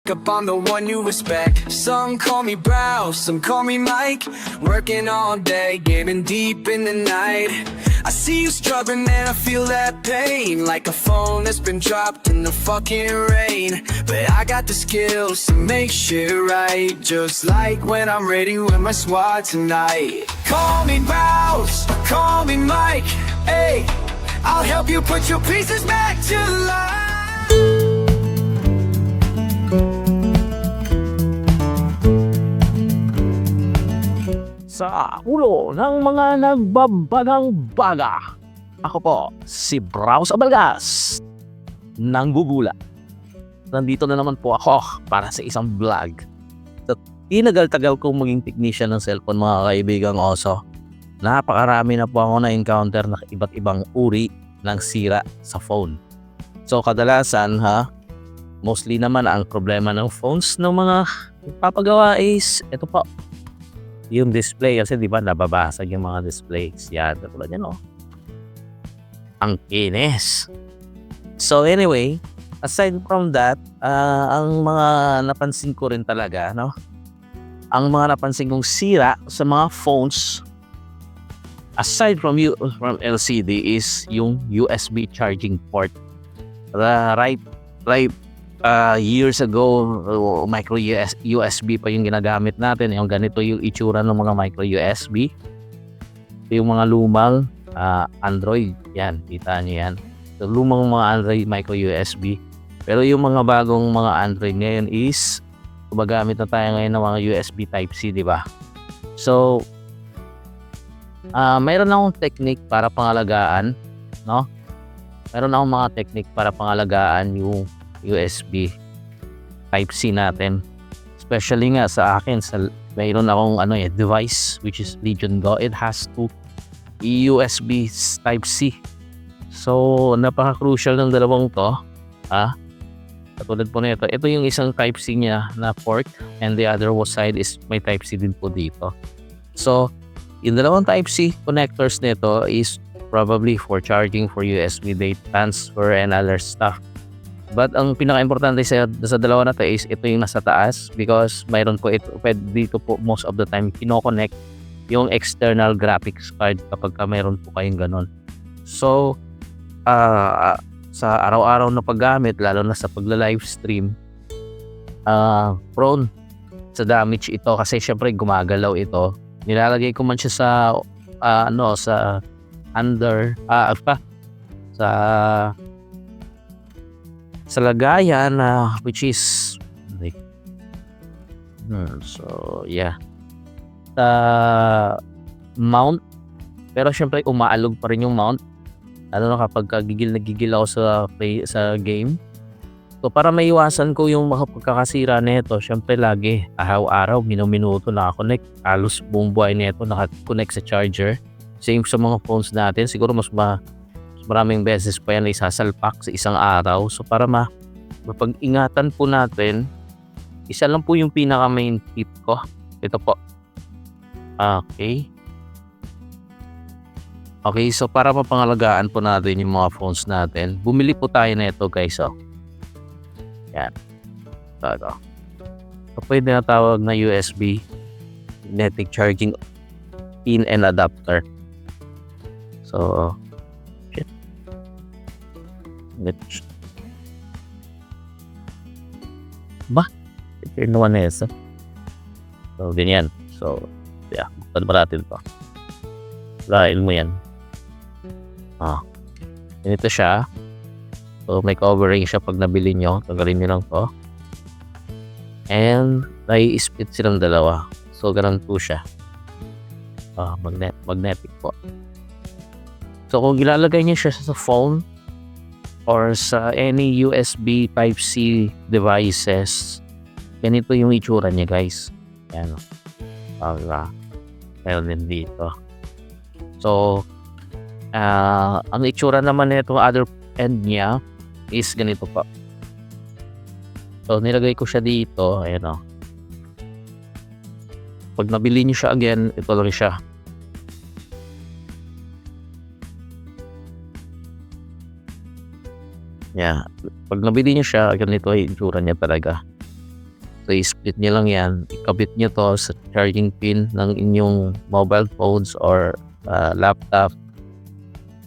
Up on the one you respect. Some call me Brow, some call me Mike. Working all day, getting deep in the night. I see you struggling and I feel that pain, like a phone that's been dropped in the fucking rain. But I got the skills to make shit right, just like when I'm ready with my squad tonight. Call me Brows, call me Mike. Hey, I'll help you put your pieces back to life. Sa ulo ng mga nagbabagang-baga. Ako po, si Braus Abalgas, nanggugula. Nandito na naman po ako para sa isang vlog. Sa tinagal-tagal kong maging technician ng cellphone, mga kaibigang oso, napakarami na po ako na-encounter na iba't ibang uri ng sira sa phone. So kadalasan mostly naman ang problema ng phones ng mga papagawa is ito po, yung display. Kasi di ba nababasag yung mga displays. Yan, tulad yan ang kinis. So anyway, aside from that, ang mga napansin ko rin talaga, ang mga napansin kong sira sa mga phones, aside from LCD, is yung USB charging port. Right years ago, micro USB pa yung ginagamit natin. Yung ganito yung itsura ng mga micro USB. Yung mga lumang Android, yan, kita nyo yan. So, lumang mga Android micro USB. Pero yung mga bagong mga Android ngayon is gumagamit na tayo ngayon ng mga USB Type-C, di ba? So mayroon akong technique para pangalagaan, Meron akong mga technique para pangalagaan yung USB Type-C natin. Especially nga sa akin, mayroon akong device which is Legion Go. It has two USB Type-C. So napaka-crucial ng dalawang to. Katulad po nito, ito yung isang Type-C niya na port, and the other side is may Type-C din po dito. So yung dalawang Type-C connectors nito is probably for charging, for USB data transfer and other stuff. But ang pinaka-importante sa dalawa na to is ito yung nasa taas, because mayroon po ito, dito po most of the time kino-connect yung external graphics card kapag mayroon po kayong ganon. So sa araw-araw na paggamit, lalo na sa pagla-livestream, prone sa damage ito, kasi syempre gumagalaw ito. Nilalagay ko man siya sa sa under sa lagayan which is sa mount, pero syempre umaalog pa rin yung mount kapag gigil ako sa game. So para maiwasan ko yung mga pagkakasira nito, syempre lagi araw-araw, minuto naka-connect, halos buong buhay nito naka-connect sa charger. Same sa mga phones natin, siguro mas maraming beses pa yan isasalpak sa isang araw. So para mapag-ingatan po natin, isa lang po yung pinaka main tip ko. Ito po. Okay, so para mapangalagaan po natin yung mga phones natin, bumili po tayo na ito, guys. Yan. Ito. So pwede na tawag na USB magnetic charging pin and adapter. So ito naman na isa. So ganyan. So buksan pa natin ito. Dahil mo yan. Ganito siya. So may covering siya pag nabili nyo. Tagalin nyo lang to. And nai-split silang dalawa. So ganun po siya. Magnetic po. So kung gilalagay niyo siya sa phone or sa any USB Type-C devices, ganito yung itsura niya, guys. Yan. Meron din dito. So ang itsura naman nito other end niya is ganito pa. So nilagay ko siya dito, ayan. Pag nabili niyo siya again, ito lang siya. Yeah. Pag nabili niyo siya, ganito ay itsura niya talaga. So, i-split nyo lang yan. Ikabit nyo to sa charging pin ng inyong mobile phones or laptop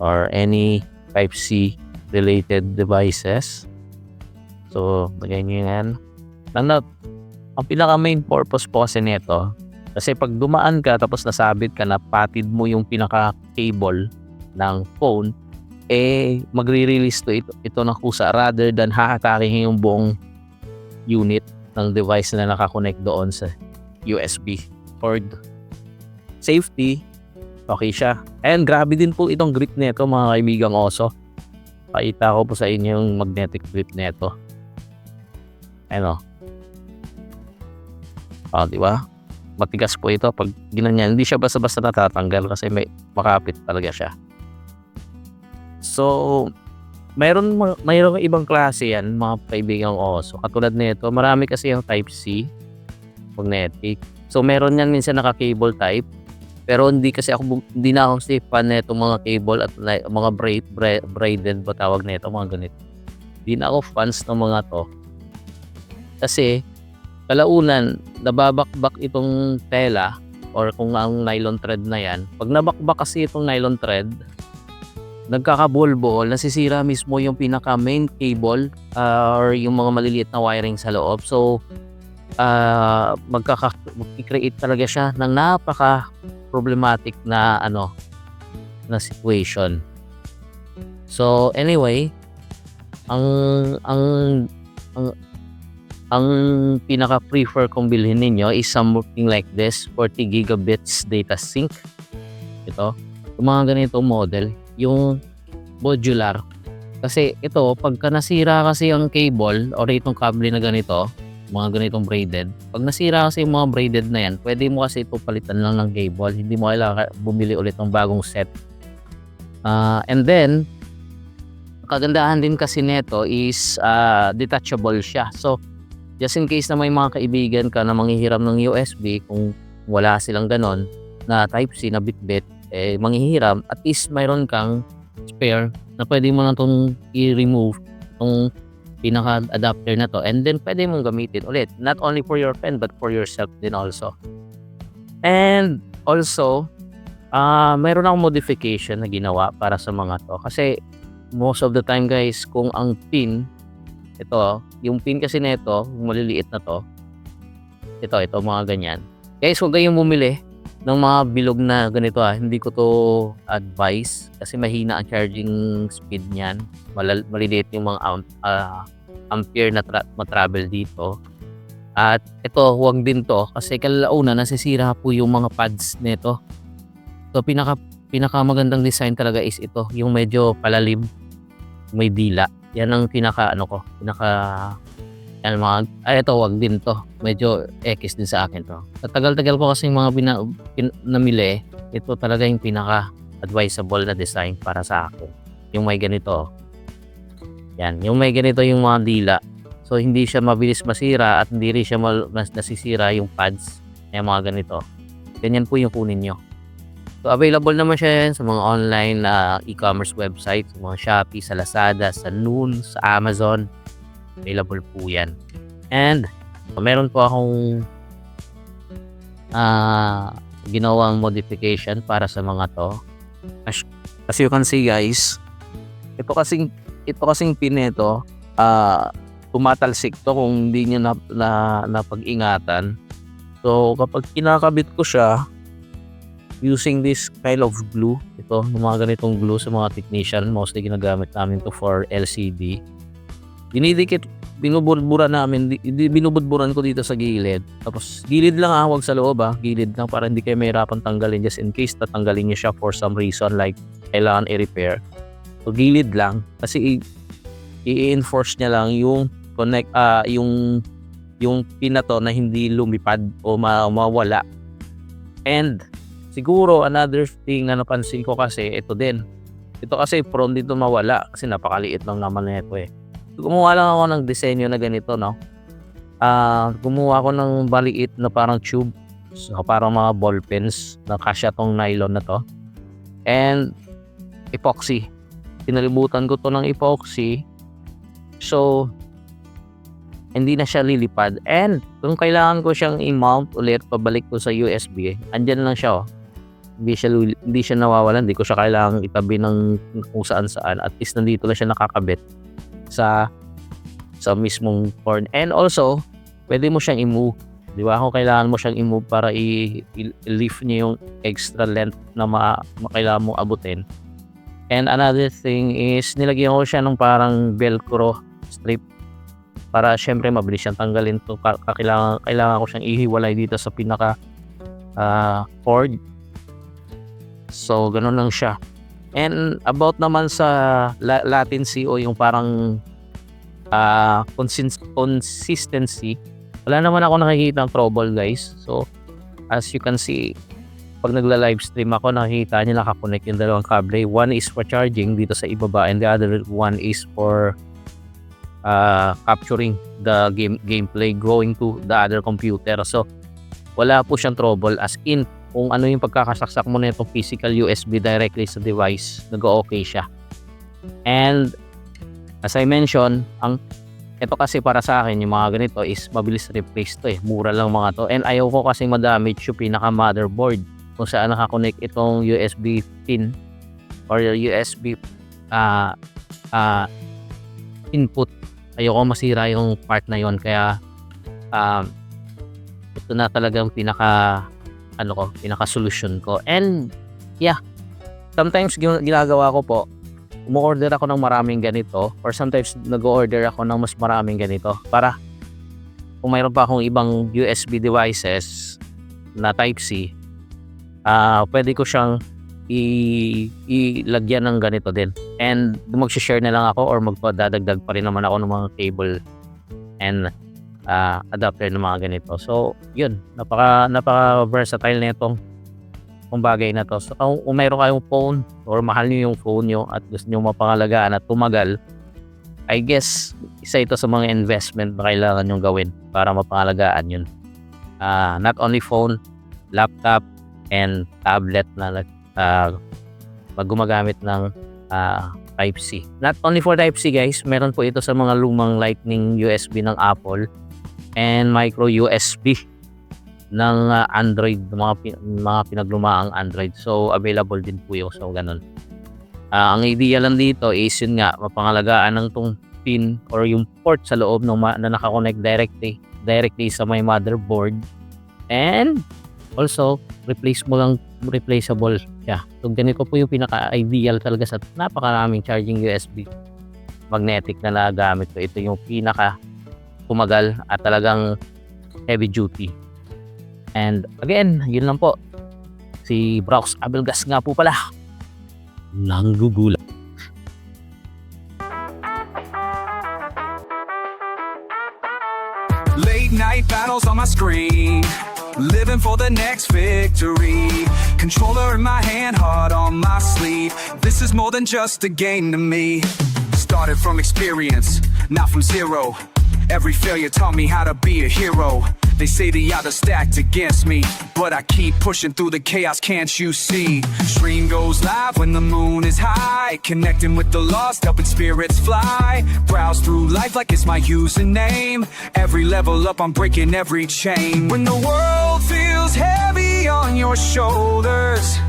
or any Type-C related devices. So, lagay nyo yan. Ang pinaka main purpose po kasi nito, kasi pag dumaan ka tapos nasabit ka na patid mo yung pinaka cable ng phone, magre-release to ito ng kusa rather than hahatakin yung buong unit ng device na nakakonect doon sa USB cord. Safety, okay siya. And grabe din po itong grip nito mga kaibigang oso. Pakita ko po sa inyo yung magnetic grip nito. Ano? Di ba? Matigas po ito pag ginanyan. Hindi siya basta-basta natatanggal kasi may makapit talaga siya. So, mayroon ibang klase yan, mga kaibigang oso. Katulad nito, marami kasi yung Type-C magnetic. So, meron yan minsan naka-cable type. Pero hindi na ako si fan nito mga cable at mga braided ba tawag nito, mga ganito. Hindi na ako fans ng mga to. Kasi, kalaunan, nababakbak itong tela or kung ang nylon thread na yan. Pag nabakbak kasi itong nylon thread, nagkakabol-bol, nasisira mismo yung pinaka main cable or yung mga maliliit na wiring sa loob. So, mag-create talaga siya ng napaka-problematic na situation. So, anyway, ang pinaka-prefer kong bilhin ninyo is something like this, 40 gigabits data sync. Ito, yung mga ganitong model, yung modular. Kasi ito, pagka nasira kasi ang cable or itong kable na ganito, mga ganitong braided, pag nasira kasi yung mga braided na yan, pwede mo kasi ito palitan lang ng cable. Hindi mo kailangan bumili ulit ng bagong set. And then, kagandahan din kasi nito is detachable siya. So, just in case na may mga kaibigan ka na manghihiram ng USB, kung wala silang ganon na Type-C na bitbit, manghihiram, at least mayroon kang spare na pwede mo na itong i-remove itong pinaka-adapter na to, and then pwede mong gamitin ulit. Not only for your friend, but for yourself din also. And also, mayroon akong modification na ginawa para sa mga to. Kasi most of the time guys, kung ang pin, ito, yung pin kasi nito, maliliit na to, ito mga ganyan. Guys, huwag kayong bumili ng mga bilog na ganito Hindi ko to advise kasi mahina ang charging speed niyan. Maliliit yung mga ampere na matravel dito. At ito, huwag din to kasi kalaunan nasisira po yung mga pads nito. So pinaka magandang design talaga is ito, yung medyo palalim, may dila. Yan ang ito, wag din to. Medyo X din sa akin to. Tagal-tagal ko kasi yung mga namili, ito talaga yung pinaka-advisable na design para sa akin. Yung may ganito. Yan, yung may ganito yung mga dila. So, hindi siya mabilis masira at hindi rin siya nasisira yung pads. Yung mga ganito. Ganyan po yung kunin nyo. So, available naman siya yan sa mga online na e-commerce website, sa mga Shopee, sa Lazada, sa Noon, sa Amazon. Available po yan. And, meron po akong ginawang modification para sa mga to. As you can see guys, ito kasing pin nito, tumatalsik to kung hindi niya napag-ingatan. So, kapag kinakabit ko siya, using this kind of glue, ito, mga ganitong glue sa mga technician, mostly ginagamit namin to for LCD. Dinidikit, binubudburan ko dito sa gilid. Tapos, gilid lang huwag sa loob gilid lang para hindi kayo mahirapan tanggalin just in case tatanggalin niyo siya for some reason like kailangan i-repair. So, gilid lang kasi i-enforce niya lang yung yung pin na to na hindi lumipad o mawala. And siguro another thing na napansin ko kasi ito kasi prone dito mawala kasi napakaliit lang naman nito Gumawa lang ako ng disenyo na ganito, no? Gumawa ako ng maliit na parang tube. So, parang mga ball pens na kasya tong nylon na to. And epoxy. Pinalibutan ko to ng epoxy. So, hindi na siya lilipad. And kung kailangan ko siyang i-mount ulit pabalik ko sa USB, andyan lang siya. Hindi siya nawawalan, hindi ko siya kailangang itabi ng kung saan. At least nandito lang siya nakakabit sa mismong cord. And also, pwede mo siyang i-move. Di ba? Kung kailangan mo siyang i-move para i-lift niya yung extra length na kailangan mong abutin. And another thing is, nilagyan ko siya ng parang velcro strip para syempre mabilis siyang tanggalin to. Kailangan ko siyang ihiwalay dito sa pinaka cord. So, ganun lang siya. And about naman sa latency o yung parang consistency, wala naman ako nakikita ng trouble, guys. So, as you can see, pag nagla-livestream ako, nakikita niyo nakakonect yung dalawang kable. One is for charging dito sa ibaba and the other one is for capturing the gameplay going to the other computer. So, wala po siyang trouble, as in kung ano yung pagkakasaksak mo na itong physical USB directly sa device, nag-okay siya. And as I mentioned, ito kasi para sa akin, yung mga ganito is mabilis replace to mura lang mga to. And ayaw ko kasi madamage yung pinaka motherboard kung saan nakakonect itong USB pin or USB input. Ayoko masira yung part na yon, kaya ito na talagang pinaka solution ko. And yeah, sometimes ginagawa ko po, umu-order ako ng maraming ganito, or sometimes nag-order ako ng mas maraming ganito para kung mayroon pa akong ibang USB devices na Type-C, pwede ko siyang ilagyan ng ganito din. And mag-share na lang ako or magpadadagdag pa rin naman ako ng mga cable and adapter ng mga ganito. So, yun, napaka versatile na itong bagay na to. So, kung mayroon kayong phone or mahal niyo yung phone niyo at gusto niyo mapangalagaan at tumagal, I guess isa ito sa mga investment na kailangan niyo gawin para mapangalagaan yun. Not only phone, laptop and tablet na gumagamit ng Type-C. Not only for Type-C, guys, meron po ito sa mga lumang Lightning USB ng Apple and micro USB ng Android, mga pinaglumaang Android. So, available din po yun. So, ganun. Ang idea lang dito is yun nga, mapangalagaan ng tong pin or yung port sa loob na nakakonect directly sa my motherboard. And also, replaceable siya. So, ganito po yung pinaka-ideal talaga sa napakaraming charging USB magnetic na nagamit ko. Ito yung pinaka tumagal at talagang heavy duty. And again, yun lang po. Si Browse Abelgas nga po pala. Nanggugula. Late night battles on my screen, living for the next victory. Controller in my hand, heart on my sleeve. This is more than just a game to me. Started from experience, not from zero. Every failure taught me how to be a hero. They say the odds are stacked against me, but I keep pushing through the chaos, can't you see? Stream goes live when the moon is high, connecting with the lost, helping spirits fly. Browse through life like it's my username. Every level up, I'm breaking every chain. When the world feels heavy on your shoulders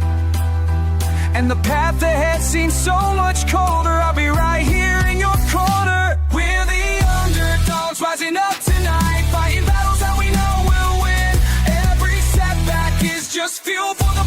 and the path ahead seems so much colder, I'll be right here in your corner. We're the underdogs rising up tonight, fighting battles that we know will win. Every setback is just fuel for the